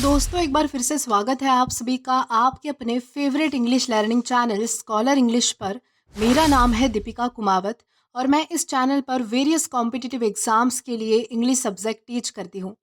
दोस्तों एक बार फिर से स्वागत है आप सभी का आपके अपने favourite English learning channel scholar English पर। मेरा नाम है दीपिका कुमावत और मैं इस चैनल पर वेरियस कॉम्पिटिटिव एग्जाम्स के लिए इंग्लिश सब्जेक्ट टीच करती हूँ।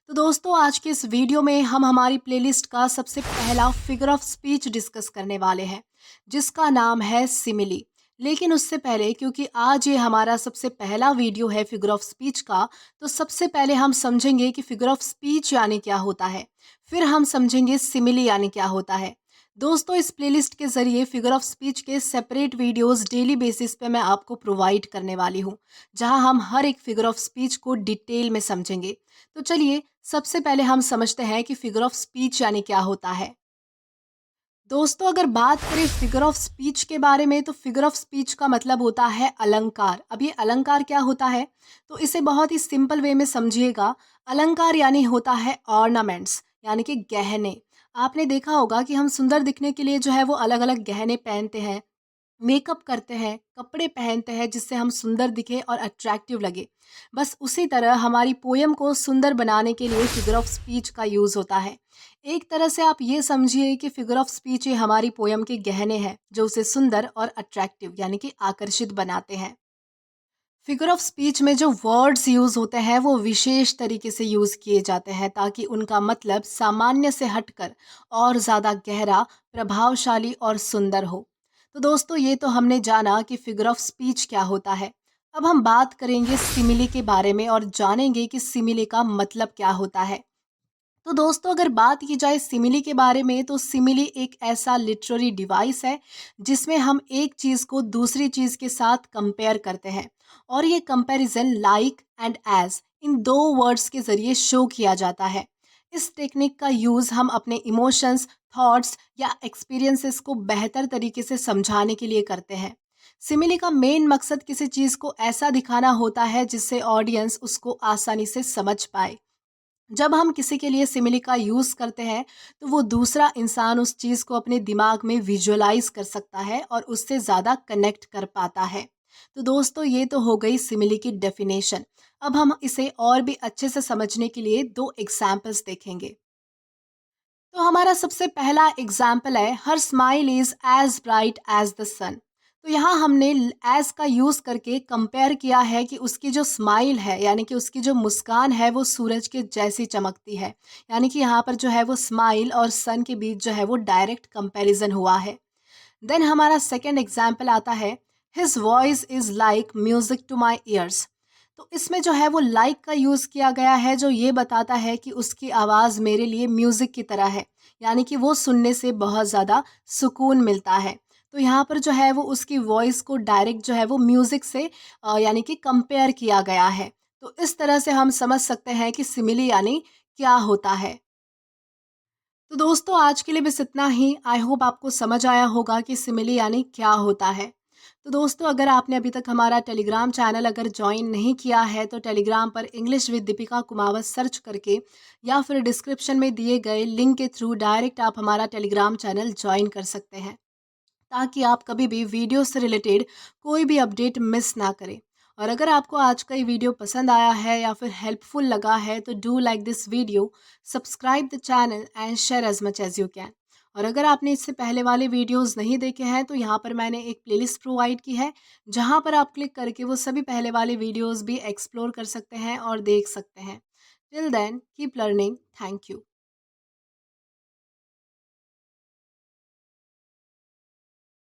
तो दोस्तों आज के इस वीडियो में हम हमारी प्लेलिस्ट का सबसे पहला फिगर ऑफ स्पीच डिस्कस करने वाले हैं जिसका नाम है सिमिली। लेकिन उससे पहले क्योंकि आज ये हमारा सबसे पहला वीडियो है फिगर ऑफ स्पीच का, तो सबसे पहले हम समझेंगे कि फिगर ऑफ स्पीच यानी क्या होता है। फिर हम समझेंगे सिमिली यानी क्या होता है। दोस्तों इस प्लेलिस्ट के जरिए फिगर ऑफ स्पीच के सेपरेट वीडियोस डेली बेसिस पे मैं आपको प्रोवाइड करने वाली हूँ जहां हम हर एक फिगर ऑफ स्पीच को डिटेल में समझेंगे। तो चलिए सबसे पहले हम समझते हैं कि फिगर ऑफ स्पीच यानी क्या होता है। दोस्तों अगर बात करें फिगर ऑफ स्पीच के बारे में तो फिगर ऑफ स्पीच का मतलब होता है अलंकार। अब ये अलंकार क्या होता है, तो इसे बहुत ही सिंपल वे में समझिएगा। अलंकार यानी होता है ऑर्नामेंट्स यानी कि गहने। आपने देखा होगा कि हम सुंदर दिखने के लिए जो है वो अलग अलग गहने पहनते हैं, मेकअप करते हैं, कपड़े पहनते हैं जिससे हम सुंदर दिखे और अट्रैक्टिव लगे। बस उसी तरह हमारी पोयम को सुंदर बनाने के लिए फिगर ऑफ स्पीच का यूज़ होता है। एक तरह से आप ये समझिए कि फिगर ऑफ स्पीच ये हमारी पोयम के गहने हैं जो उसे सुंदर और अट्रैक्टिव यानी कि आकर्षित बनाते हैं। फिगर ऑफ स्पीच में जो वर्ड्स यूज़ होते हैं वो विशेष तरीके से यूज़ किए जाते हैं ताकि उनका मतलब सामान्य से हटकर और ज़्यादा गहरा, प्रभावशाली और सुंदर हो। तो दोस्तों ये तो हमने जाना कि फिगर ऑफ स्पीच क्या होता है। अब हम बात करेंगे सिमिली के बारे में और जानेंगे कि सिमिली का मतलब क्या होता है। तो दोस्तों अगर बात की जाए सिमिली के बारे में तो सिमिली एक ऐसा लिटरेरी डिवाइस है जिसमें हम एक चीज़ को दूसरी चीज़ के साथ कंपेयर करते हैं और ये कंपैरिजन लाइक एंड एज इन दो वर्ड्स के ज़रिए शो किया जाता है। इस टेक्निक का यूज़ हम अपने इमोशंस, थॉट्स या एक्सपीरियंसेस को बेहतर तरीके से समझाने के लिए करते हैं। सिमिली का मेन मकसद किसी चीज़ को ऐसा दिखाना होता है जिससे ऑडियंस उसको आसानी से समझ पाए। जब हम किसी के लिए सिमिली का यूज़ करते हैं तो वो दूसरा इंसान उस चीज़ को अपने दिमाग में विजुअलाइज कर सकता है और उससे ज़्यादा कनेक्ट कर पाता है। तो दोस्तों ये तो हो गई सिमिली की डेफिनेशन। अब हम इसे और भी अच्छे से समझने के लिए दो एग्जाम्पल्स देखेंगे। तो हमारा सबसे पहला एग्जाम्पल है her smile is as bright as the sun. तो यहाँ हमने एज का यूज़ करके कंपेयर किया है कि उसकी जो स्माइल है यानी कि उसकी जो मुस्कान है वो सूरज के जैसी चमकती है। यानी कि यहाँ पर जो है वो स्माइल और सन के बीच जो है वो डायरेक्ट कंपैरिजन हुआ है। देन हमारा सेकेंड एग्जाम्पल आता है his voice is like music to my ears. तो इसमें जो है वो लाइक का यूज़ किया गया है जो ये बताता है कि उसकी आवाज़ मेरे लिए म्यूज़िक की तरह है, यानी कि वो सुनने से बहुत ज़्यादा सुकून मिलता है। तो यहाँ पर जो है वो उसकी वॉइस को डायरेक्ट जो है वो म्यूज़िक से यानी कि कंपेयर किया गया है। तो इस तरह से हम समझ सकते हैं कि सिमिली यानी क्या होता है। तो दोस्तों आज के लिए बस इतना ही। आई होप आपको समझ आया होगा कि सिमिली यानी क्या होता है। तो दोस्तों अगर आपने अभी तक हमारा टेलीग्राम चैनल अगर ज्वाइन नहीं किया है तो टेलीग्राम पर English with Deepika Kumawat search करके या फिर डिस्क्रिप्शन में दिए गए लिंक के थ्रू डायरेक्ट आप हमारा टेलीग्राम चैनल ज्वाइन कर सकते हैं ताकि आप कभी भी वीडियो से रिलेटेड कोई भी अपडेट मिस ना करें। और अगर आपको आज का ये वीडियो पसंद आया है या फिर हेल्पफुल लगा है तो do like this video, subscribe the channel and share as much as you can. और अगर आपने इससे पहले वाले वीडियोस नहीं देखे हैं तो यहाँ पर मैंने एक प्लेलिस्ट प्रोवाइड की है जहाँ पर आप क्लिक करके वो सभी पहले वाले वीडियोस भी एक्सप्लोर कर सकते हैं और देख सकते हैं। Till then keep learning. Thank you.